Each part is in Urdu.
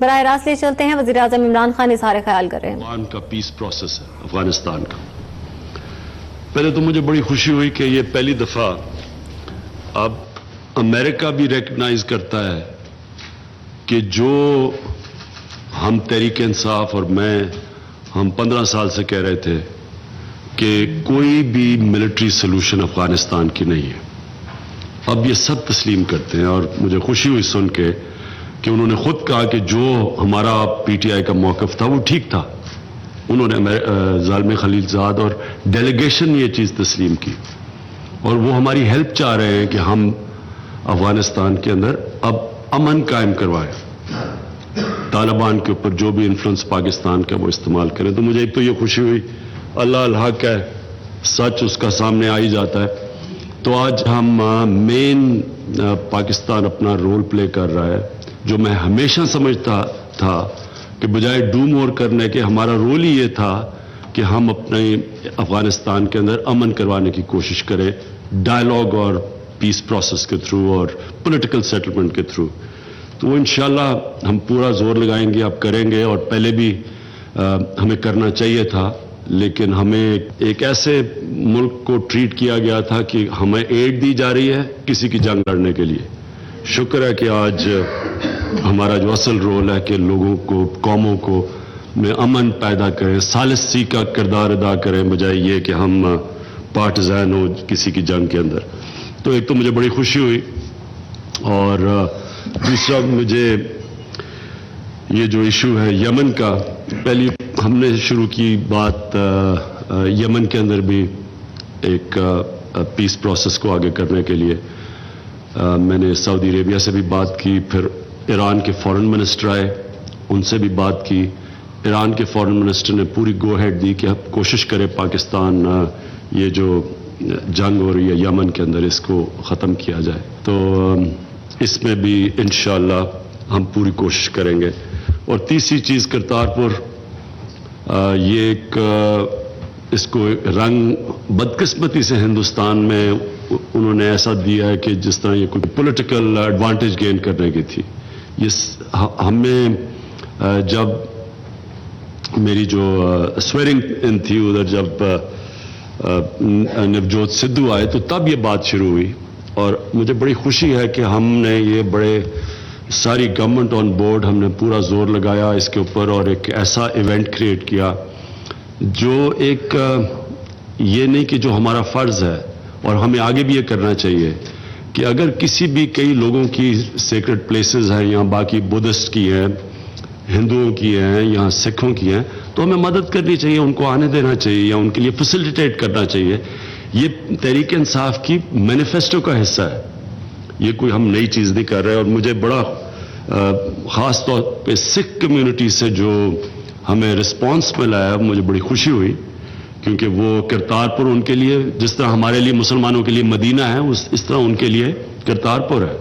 براہ راست لے چلتے ہیں، وزیر اعظم عمران خان اظہار خیال کر رہے ہیں۔ افغان کا پیس پروسیس ہے افغانستان کا۔ پہلے تو مجھے بڑی خوشی ہوئی کہ یہ پہلی دفعہ اب امریکہ بھی ریکگنائز کرتا ہے کہ جو ہم تحریک انصاف اور ہم 15 سال سے کہہ رہے تھے کہ کوئی بھی ملٹری سلوشن افغانستان کی نہیں ہے، اب یہ سب تسلیم کرتے ہیں۔ اور مجھے خوشی ہوئی سن کے کہ انہوں نے خود کہا کہ جو ہمارا پی ٹی آئی کا موقف تھا وہ ٹھیک تھا۔ انہوں نے زلمے خلیل زاد اور ڈیلیگیشن نے یہ چیز تسلیم کی، اور وہ ہماری ہیلپ چاہ رہے ہیں کہ ہم افغانستان کے اندر اب امن قائم کروائیں، طالبان کے اوپر جو بھی انفلوئنس پاکستان کا وہ استعمال کریں۔ تو مجھے ایک تو یہ خوشی ہوئی، اللہ الحق ہے، سچ اس کا سامنے آ ہی جاتا ہے۔ تو آج ہم مین پاکستان اپنا رول پلے کر رہا ہے، جو میں ہمیشہ سمجھتا تھا کہ بجائے ڈو مور کرنے کے ہمارا رول ہی یہ تھا کہ ہم اپنے افغانستان کے اندر امن کروانے کی کوشش کریں، ڈائلاگ اور پیس پروسیس کے تھرو اور پولیٹیکل سیٹلمنٹ کے تھرو۔ تو وہ انشاءاللہ ہم پورا زور لگائیں گے، اب کریں گے، اور پہلے بھی ہمیں کرنا چاہیے تھا، لیکن ہمیں ایک ایسے ملک کو ٹریٹ کیا گیا تھا کہ ہمیں ایڈ دی جا رہی ہے کسی کی جنگ لڑنے کے لیے۔ شکر ہے کہ آج ہمارا جو اصل رول ہے کہ لوگوں کو، قوموں کو میں امن پیدا کریں، ثالثی کا کردار ادا کریں، بجائے یہ کہ ہم پارٹیزان ہو کسی کی جنگ کے اندر۔ تو ایک تو مجھے بڑی خوشی ہوئی، اور دوسرا مجھے یہ جو ایشو ہے یمن کا، پہلی ہم نے شروع کی بات یمن کے اندر بھی ایک پیس پروسیس کو آگے کرنے کے لیے میں نے سعودی عربیہ سے بھی بات کی، پھر ایران کے فارن منسٹر آئے، ان سے بھی بات کی۔ ایران کے فارن منسٹر نے پوری گو ہیڈ دی کہ اب کوشش کرے پاکستان یہ جو جنگ ہو رہی ہے یمن کے اندر اس کو ختم کیا جائے۔ تو اس میں بھی انشاءاللہ ہم پوری کوشش کریں گے۔ اور تیسری چیز کرتارپور، یہ ایک اس کو رنگ بدقسمتی سے ہندوستان میں انہوں نے ایسا دیا ہے کہ جس طرح یہ کوئی پولیٹیکل ایڈوانٹیج گین کرنے کی تھی۔ یہ ہمیں جب میری جو سویرنگ ان تھی ادھر، جب نوجوت سدھو آئے تو تب یہ بات شروع ہوئی، اور مجھے بڑی خوشی ہے کہ ہم نے یہ بڑے ساری گورنمنٹ آن بورڈ، ہم نے پورا زور لگایا اس کے اوپر، اور ایک ایسا ایونٹ کریٹ کیا جو ایک یہ نہیں کہ جو ہمارا فرض ہے، اور ہمیں آگے بھی یہ کرنا چاہیے کہ اگر کسی بھی کئی لوگوں کی سیکرڈ پلیسز ہیں، یہاں باقی بدھسٹ کی ہیں، ہندوؤں کی ہیں، یہاں سکھوں کی ہیں، تو ہمیں مدد کرنی چاہیے، ان کو آنے دینا چاہیے یا ان کے لیے فیسیلیٹیٹ کرنا چاہیے۔ یہ تحریک انصاف کی مینیفیسٹو کا حصہ ہے، یہ کوئی ہم نئی چیز نہیں کر رہے۔ اور مجھے بڑا خاص طور پہ سکھ کمیونٹی سے جو ہمیں رسپانس ملا ہے، مجھے بڑی خوشی ہوئی، کیونکہ وہ کرتارپور ان کے لیے جس طرح ہمارے لیے مسلمانوں کے لیے مدینہ ہے، اس طرح ان کے لیے کرتارپور ہے۔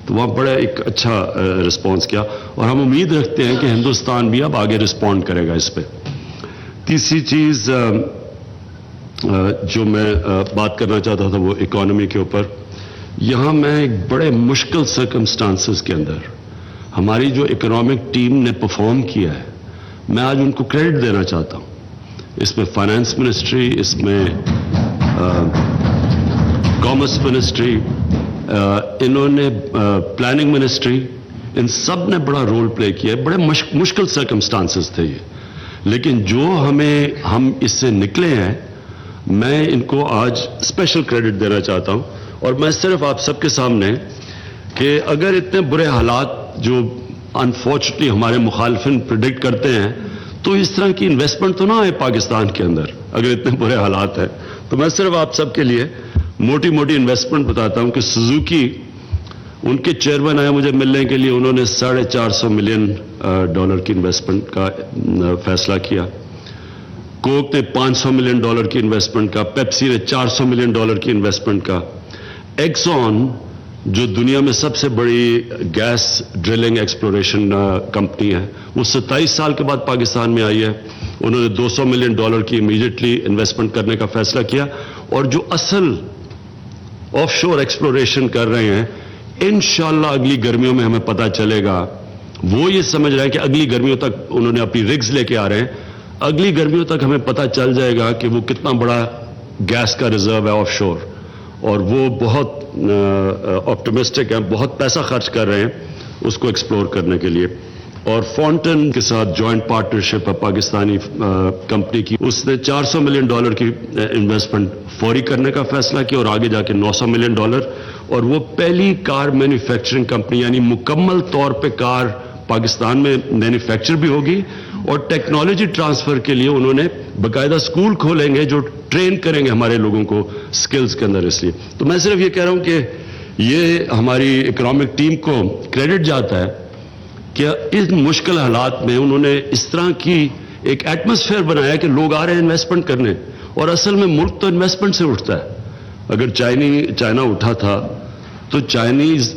تو وہاں بڑا ایک اچھا رسپانس کیا، اور ہم امید رکھتے ہیں کہ ہندوستان بھی اب آگے رسپونڈ کرے گا اس پہ۔ تیسری چیز جو میں بات کرنا چاہتا تھا وہ اکانومی کے اوپر۔ یہاں میں ایک بڑے مشکل سرکمسٹانسز کے اندر ہماری جو اکنامک ٹیم نے پرفارم کیا ہے، میں آج ان کو کریڈٹ دینا چاہتا ہوں۔ اس میں فائنانس منسٹری، اس میں کامرس منسٹری، انہوں نے پلاننگ منسٹری، ان سب نے بڑا رول پلے کیا ہے۔ بڑے مشکل سرکمسٹانسز تھے یہ، لیکن جو ہم اس سے نکلے ہیں، میں ان کو آج اسپیشل کریڈٹ دینا چاہتا ہوں۔ اور میں صرف آپ سب کے سامنے کہ اگر اتنے برے حالات جو انفارچونیٹلی ہمارے مخالفین پریڈکٹ کرتے ہیں، تو اس طرح کی انویسٹمنٹ تو نہ آئے پاکستان کے اندر اگر اتنے برے حالات ہیں۔ تو میں صرف آپ سب کے لیے موٹی انویسٹمنٹ بتاتا ہوں کہ سزوکی، ان کے چیئرمین آئے مجھے ملنے کے لیے، انہوں نے $450 ملین کی انویسٹمنٹ کا فیصلہ کیا۔ کوک نے $500 ملین کی انویسٹمنٹ کا، پیپسی نے $400 ملین کی انویسٹمنٹ کا، ایکسون جو دنیا میں سب سے بڑی گیس ڈرلنگ ایکسپلوریشن کمپنی ہے، وہ 27 سال کے بعد پاکستان میں آئی ہے، انہوں نے $200 ملین کی امیڈیٹلی انویسٹمنٹ کرنے کا فیصلہ کیا۔ اور جو اصل آف شور ایکسپلوریشن کر رہے ہیں، انشاءاللہ اگلی گرمیوں میں ہمیں پتہ چلے گا وہ یہ سمجھ رہے ہیں کہ اگلی گرمیوں تک انہوں نے اپنی رگز لے کے آ رہے ہیں, اگلی گرمیوں تک ہمیں پتہ چل جائے گا کہ وہ کتنا بڑا گیس کا ریزرو ہے آف شور, اور وہ بہت آپٹمسٹک ہیں, بہت پیسہ خرچ کر رہے ہیں اس کو ایکسپلور کرنے کے لیے. اور فونٹن کے ساتھ جوائنٹ پارٹنرشپ ہے پاکستانی کمپنی کی, اس نے $400 ملین کی انویسٹمنٹ فوری کرنے کا فیصلہ کیا اور آگے جا کے $900 ملین, اور وہ پہلی کار مینوفیکچرنگ کمپنی, یعنی مکمل طور پہ کار پاکستان میں مینوفیکچر بھی ہوگی, اور ٹیکنالوجی ٹرانسفر کے لیے انہوں نے باقاعدہ اسکول کھولیں گے جو ٹرین کریں گے ہمارے لوگوں کو سکلز کے اندر. اس لیے تو میں صرف یہ کہہ رہا ہوں کہ یہ ہماری اکنامک ٹیم کو کریڈٹ جاتا ہے کہ ان مشکل حالات میں انہوں نے اس طرح کی ایک ایٹماسفیئر بنایا کہ لوگ آ رہے ہیں انویسٹمنٹ کرنے, اور اصل میں ملک تو انویسٹمنٹ سے اٹھتا ہے. اگر چائنا اٹھا تھا تو چائنیز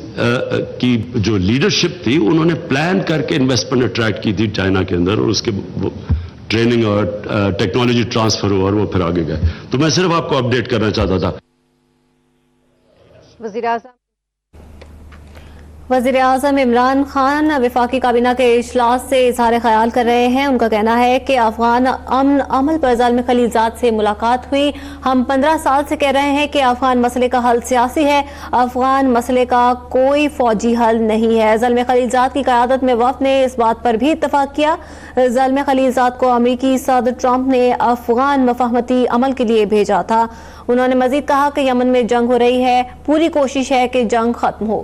کی جو لیڈرشپ تھی انہوں نے پلان کر کے انویسٹمنٹ اٹریکٹ کی تھی چائنا کے اندر, اور اس کے ٹریننگ اور ٹیکنالوجی ٹرانسفر ہوا اور وہ پھر آگے گئے. تو میں صرف آپ کو اپڈیٹ کرنا چاہتا تھا. وزیر اعظم عمران خان وفاقی کابینہ کے اجلاس سے اظہار خیال کر رہے ہیں. ان کا کہنا ہے کہ افغان امن عمل پر زلمے خلیلزاد سے ملاقات ہوئی. ہم 15 سال سے کہہ رہے ہیں کہ افغان مسئلے کا حل سیاسی ہے, افغان مسئلے کا کوئی فوجی حل نہیں ہے. زلمے خلیلزاد کی قیادت میں وفد نے اس بات پر بھی اتفاق کیا. زلمے خلیلزاد کو امریکی صدر ٹرمپ نے افغان مفاہمتی عمل کے لیے بھیجا تھا. انہوں نے مزید کہا کہ یمن میں جنگ ہو رہی ہے, پوری کوشش ہے کہ جنگ ختم ہو.